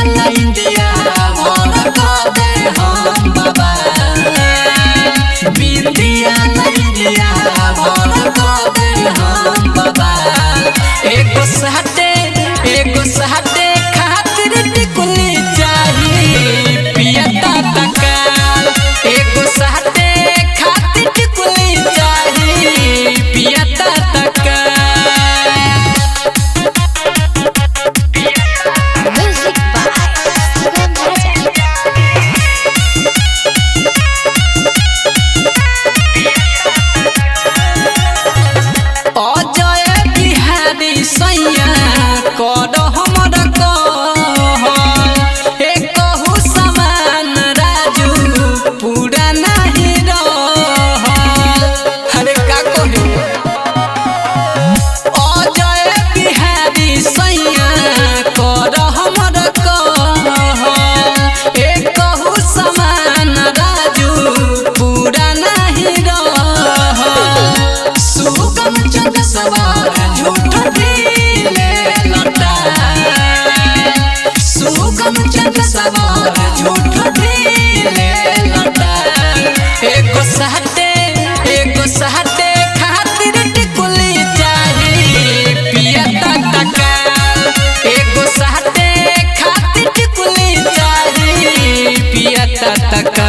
India भर दे हम बाबा बिंदिया इंडिया भर दे हम बाबा एगो सहटे खातिर टिकुली चाहिए पियता तकाल एगो सहटे खातिर टिकुली चाहिए पियता तकाल सैया कर हमर कहू समान राजू पूरा नहीं रहल अरे का कहू अजय बिहारी सैया कर हमर कहू समान राजू पूरा नहीं रहल सुगम चंद सवार झूठ सुगम चंद सवार झूठ एगो सहटे खातिर टिकुली चाहिए पियता तकाल एगो सहटे खातिर टिकुली चाहिए पियता तकाल।